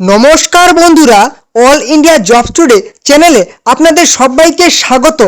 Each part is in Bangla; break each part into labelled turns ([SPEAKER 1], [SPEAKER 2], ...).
[SPEAKER 1] নমস্কার বন্ধুরা, অল ইন্ডিয়া জবস টুডে চ্যানেলে আপনাদের সবাইকে স্বাগত।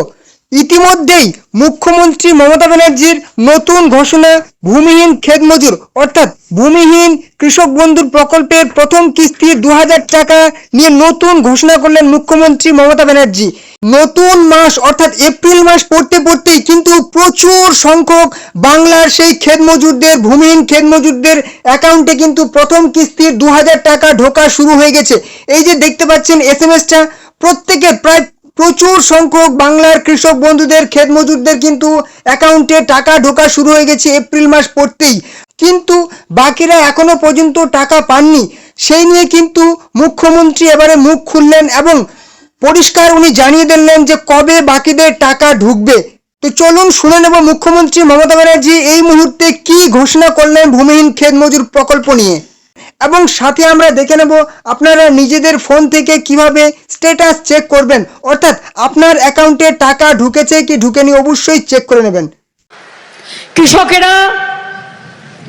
[SPEAKER 1] ইতিমধ্যেই মুখ্যমন্ত্রী মমতা ব্যানার্জির নতুন ঘোষণা, ভূমিহীন ক্ষেত মজুর অর্থাৎ ভূমিহীন কৃষক বন্ধুর প্রকল্পের প্রথম কিস্তি 2000 টাকা নিয়ে নতুন ঘোষণা করলেন মুখ্যমন্ত্রী মমতা ব্যানার্জি। নতুন মাস অর্থাৎ এপ্রিল মাস পড়তেই কিন্তু প্রচুর সংখ্যক বাংলার সেই ক্ষেত মজুরদের, ভূমিহীন ক্ষেত মজুরদের অ্যাকাউন্টে কিন্তু প্রথম কিস্তির 2000 টাকা ঢোকা শুরু হয়ে গেছে। এই যে দেখতে পাচ্ছেন এসএমএসটা, প্রত্যেকে প্রায় প্রচুর সংখ্যক বাংলার কৃষক বন্ধুদের, ক্ষেত মজুরদের কিন্তু অ্যাকাউন্টে টাকা ঢোকা শুরু হয়ে গেছে এপ্রিল মাস পড়তেই। কিন্তু বাকিরা এখনো পর্যন্ত টাকা পাননি। সেই নিয়ে কিন্তু মুখ্যমন্ত্রী এবারে মুখ খুললেন এবং পরিষ্কার উনি জানিয়ে দিলেন যে কবে বাকিদের টাকা ঢুকবে। তো চলুন শুনে নেব মুখ্যমন্ত্রী মমতা ব্যানার্জি এই মুহূর্তে কি ঘোষণা করলেন ভূমিহীন ক্ষেত মজুর প্রকল্প নিয়ে, এবং সাথে আমরা দেখে নেব আপনারা নিজেদের ফোন থেকে কিভাবে স্ট্যাটাস চেক করবেন, অর্থাৎ আপনার অ্যাকাউন্টে টাকা ঢুকেছে কি ঢুকেনি অবশ্যই চেক করে নেবেন।
[SPEAKER 2] কৃষকেরা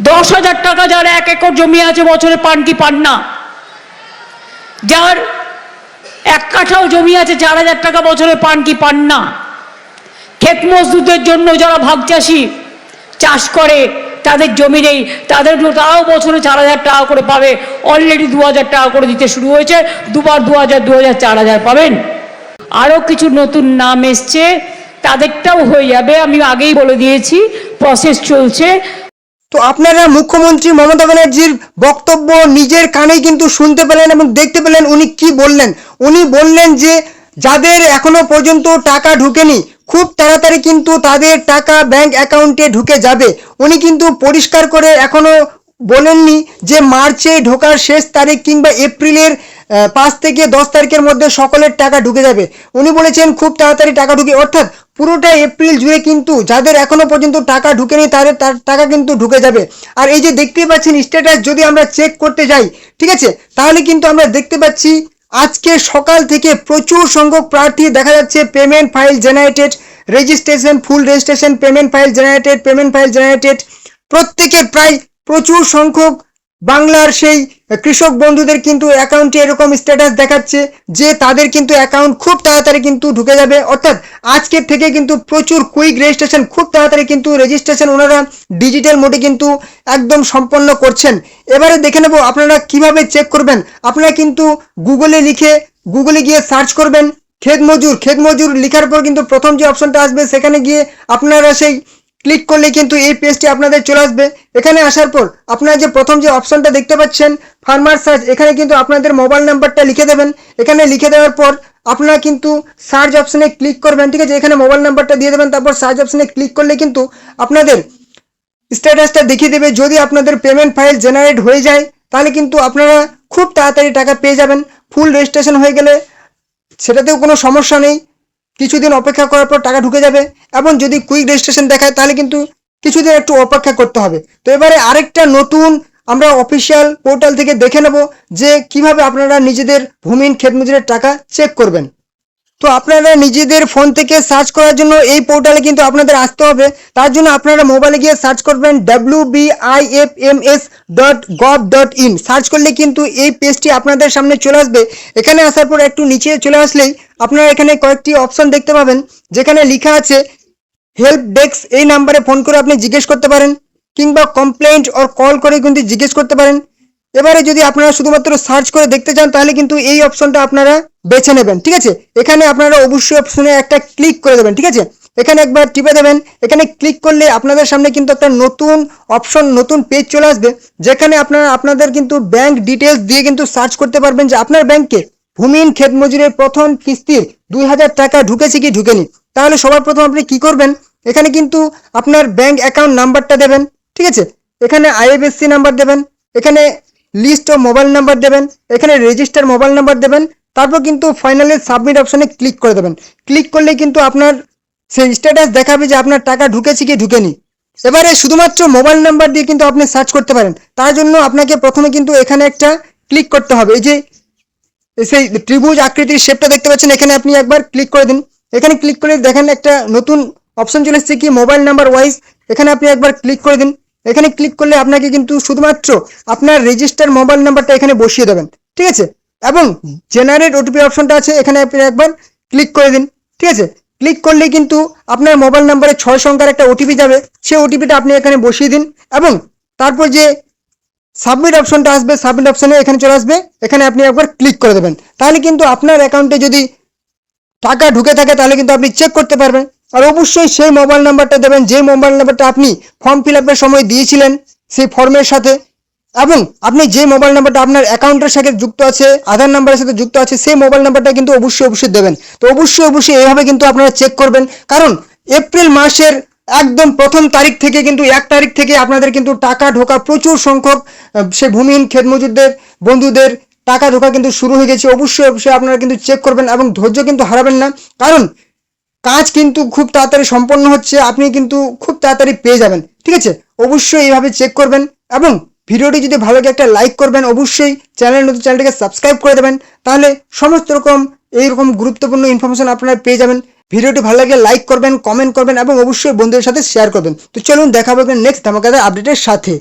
[SPEAKER 2] 10,000 টাকা, যার 1 একর জমি আছে, বছরে পান কি পান না? যার 1 কাঠাও জমি আছে, 4,000 টাকা বছরে পান কি পান না? ক্ষেত মজদুরদের জন্য যারা ভাগ চাষি চাষ করে, তাদের জমি নেই, তারাও বছরে 4,000 টাকা করে পাবে। অলরেডি 2,000 টাকা করে দিতে শুরু হয়েছে, দুবার 2,000, 2,000, 4,000 পাবেন। আরও কিছু নতুন নাম এসছে, তাদেরটাও হয়ে যাবে, আমি আগেই বলে দিয়েছি, প্রসেস চলছে।
[SPEAKER 1] তো আপনারা মুখ্যমন্ত্রী মমতা ব্যানার্জির বক্তব্য নিজের কানেই কিন্তু শুনতে পেলেন এবং দেখতে পেলেন উনি কি বললেন। উনি বললেন যে যাদের এখনো পর্যন্ত টাকা ঢুকেনি, খুব তাড়াতাড়ি কিন্তু তাদের টাকা ব্যাংক অ্যাকাউন্টে ঢুকে যাবে। উনি কিন্তু পরিষ্কার করে এখনো বলেননি যে মার্চে ঢোকার শেষ তারিখ কিংবা এপ্রিলের 5 থেকে 10 তারিখের মধ্যে সকলের টাকা ঢুকে যাবে। উনি বলেছেন খুব তাড়াতাড়ি টাকা ঢুকে, অর্থাৎ পুরোটা এপ্রিল জুড়ে কিন্তু যাদের এখনো পর্যন্ত টাকা ঢুকেনি তাদের টাকা কিন্তু ঢুকে যাবে। আর এই যে দেখতেই পাচ্ছেন স্ট্যাটাস, যদি আমরা চেক করতে যাই, ঠিক আছে, তাহলে কিন্তু আমরা দেখতে পাচ্ছি আজকে সকাল থেকে প্রচুর সংখ্যক প্রার্থী দেখা যাচ্ছে পেমেন্ট ফাইল জেনারেটেড, রেজিস্ট্রেশন, ফুল রেজিস্ট্রেশন, পেমেন্ট ফাইল জেনারেটেড, প্রত্যেকের প্রায় প্রচুর সংখ্যক বাংলার সেই কৃষক বন্ধুদের কিন্তু অ্যাকাউন্টে এরকম স্ট্যাটাস দেখাচ্ছে যে তাদের কিন্তু অ্যাকাউন্ট খুব তাড়াতাড়ি কিন্তু ঢুকে যাবে। অর্থাৎ আজকের থেকে কিন্তু প্রচুর কুইক রেজিস্ট্রেশন, খুব তাড়াতাড়ি কিন্তু রেজিস্ট্রেশন ওনারা ডিজিটাল মোডে কিন্তু একদম সম্পন্ন করছেন। এবারে দেখে নেব আপনারা কিভাবে চেক করবেন। আপনারা কিন্তু গুগলে গিয়ে সার্চ করবেন ক্ষেত মজুর লিখার পর কিন্তু প্রথম যে অপশনটা আসবে সেখানে গিয়ে আপনারা সেই ক্লিক করলে কিন্তু এই পেজটি আপনাদের চলে আসবে। এখানে আসার পর আপনারা যে প্রথম যে অপশনটা দেখতে পাচ্ছেন ফার্মার সার্চ, এখানে কিন্তু আপনাদের মোবাইল নাম্বারটা লিখে দেবেন। এখানে লিখে দেওয়ার পর আপনারা কিন্তু সার্চ অপশনে ক্লিক করবেন, ঠিক আছে। এখানে মোবাইল নাম্বারটা দিয়ে দেবেন, তারপর সার্চ অপশনে ক্লিক করলে কিন্তু আপনাদের স্ট্যাটাসটা দেখিয়ে দেবে। যদি আপনাদের পেমেন্ট ফাইল জেনারেট হয়ে যায় তাহলে কিন্তু আপনারা খুব তাড়াতাড়ি টাকা পেয়ে যাবেন। ফুল রেজিস্ট্রেশন হয়ে গেলে সেটাতেও কোনো সমস্যা নেই, কিছুদিন অপেক্ষা করার পর টাকা ঢুকে যাবে। এবং যদি কুইক রেজিস্ট্রেশন দেখায় তাহলে কিন্তু কিছুদিন একটু অপেক্ষা করতে হবে। তো এবারে আরেকটা নতুন আমরা অফিসিয়াল পোর্টাল থেকে দেখে নেব যে কিভাবে আপনারা নিজেদের ভূমিহীন ক্ষেত মজুরের টাকা চেক করবেন। তো আপনারা নিজেদের ফোন থেকে সার্চ করার জন্য এই পোর্টালে কিন্তু আপনাদের আসতে হবে। তার জন্য আপনারা মোবাইলে গিয়ে সার্চ করবেন wbifms.gov.in। সার্চ করলে কিন্তু এই পেজটি আপনাদের সামনে চলে আসবে। এখানে আসার পর একটু নিচে চলে আসলেই আপনারা এখানে কয়েকটি অপশন দেখতে পাবেন, যেখানে লেখা আছে হেল্প ডেস্ক। এই নাম্বারে ফোন করে আপনি জিজ্ঞেস করতে পারেন, কিংবা কমপ্লেন্ট অর কল করে কিন্তু জিজ্ঞেস করতে পারেন। এবারে যদি আপনারা শুধুমাত্র সার্চ করে দেখতে চান তাহলে কিন্তু এই অপশনটা আপনারা বেছে নেবেন, ঠিক আছে। এখানে আপনারা অবশ্যই অপশনে একটা ক্লিক করে দেবেন, ঠিক আছে। এখানে একবার টিপে দেবেন। এখানে ক্লিক করলে আপনাদের সামনে কিন্তু একটা নতুন অপশন, নতুন পেজ চলে আসবে, যেখানে আপনারা আপনাদের কিন্তু ব্যাংক ডিটেলস দিয়ে কিন্তু সার্চ করতে পারবেন যে আপনার ব্যাংকে ভূমিহীন ক্ষেত মজুরের প্রথম কিস্তির 2,000 টাকা ঢুকেছে কি ঢুকেনি। তাহলে সবার প্রথম আপনি কি করবেন, এখানে কিন্তু আপনার ব্যাংক অ্যাকাউন্ট নাম্বারটা দেবেন, ঠিক আছে। এখানে আইএফএসসি নাম্বার দেবেন, এখানে লিস্ট ও মোবাইল নাম্বার দেবেন, এখানে রেজিস্টার মোবাইল নাম্বার দেবেন, তারপর কিন্তু ফাইনালি সাবমিট অপশনে ক্লিক করে দেবেন। ক্লিক করলে কিন্তু আপনার সেই স্ট্যাটাস দেখাবে যে আপনার টাকা ঢুকেছে কি ঢুকেনি। এবারে শুধুমাত্র মোবাইল নাম্বার দিয়ে কিন্তু আপনি সার্চ করতে পারেন। তার জন্য আপনাকে প্রথমে কিন্তু এখানে একটা ক্লিক করতে হবে। এই যে সেই ত্রিভুজ আকৃতির শেপটা দেখতে পাচ্ছেন, এখানে আপনি একবার ক্লিক করে দিন। এখানে ক্লিক করে দেখেন একটা নতুন অপশন চলে এসেছে কি মোবাইল নাম্বার ওয়াইজ। এখানে আপনি একবার ক্লিক করে দিন। এখানে ক্লিক করলে আপনাকে কিন্তু শুধুমাত্র আপনার রেজিস্টার মোবাইল নাম্বারটা এখানে বসিয়ে দেবেন। ঠিক আছে। এবং জেনারেট ওটিপি অপশনটা আছে, এখানে আপনি একবার ক্লিক করে দিন। ঠিক আছে, ক্লিক করলে কিন্তু আপনার মোবাইল নাম্বারে 6 সংখ্যার একটা ওটিপি যাবে, সেই ওটিপিটা আপনি এখানে বসিয়ে দিন এবং তারপর যে সাবমিট অপশনটা আসবে, সাবমিট অপশনে এখানে চলে আসবে, এখানে আপনি একবার ক্লিক করে দেবেন। তাহলে কিন্তু আপনার অ্যাকাউন্টে যদি টাকা ঢুকে থাকে তাহলে কিন্তু আপনি চেক করতে পারবেন। আর অবশ্যই সেই মোবাইল নাম্বারটা দেবেন যে মোবাইল নাম্বারটা আপনি ফর্ম ফিল আপের সময় দিয়েছিলেন সেই ফর্মের সাথে, এবং আপনি যে মোবাইল নাম্বারটা আপনার অ্যাকাউন্টের সাথে যুক্ত আছে, আধার নাম্বারের সাথে যুক্ত আছে, সেই মোবাইল নাম্বারটা কিন্তু অবশ্যই দেবেন। তো অবশ্যই এইভাবে কিন্তু আপনারা চেক করবেন, কারণ এপ্রিল মাসের একদম প্রথম তারিখ থেকে কিন্তু 1 তারিখ থেকে আপনাদের কিন্তু টাকা ঢোকা প্রচুর সংখ্যক সে ভূমিহীন ক্ষেতমজুরদের বন্ধুদের টাকা ঢোকা কিন্তু শুরু হয়ে গেছে। অবশ্যই আপনারা কিন্তু চেক করবেন এবং ধৈর্য কিন্তু হারাবেন না, কারণ কাজ কিন্তু খুব তাড়াতাড়ি সম্পন্ন হচ্ছে, আপনি কিন্তু খুব তাড়াতাড়ি পেয়ে যাবেন। ঠিক আছে, অবশ্যই এইভাবে চেক করবেন এবং ভিডিওটি যদি ভালো লাগে একটা লাইক করবেন, অবশ্যই চ্যানেলটিকে সাবস্ক্রাইব করে দেবেন, তাহলে সমস্ত রকম এইরকম গুরুত্বপূর্ণ ইনফরমেশন আপনারা পেয়ে যাবেন। ভিডিওটি ভালো লাগলে লাইক করবেন, কমেন্ট করবেন এবং অবশ্যই বন্ধুদের সাথে শেয়ার করবেন। তো চলুন দেখা হবে নেক্সট ধামাকাদার আপডেটের সাথে।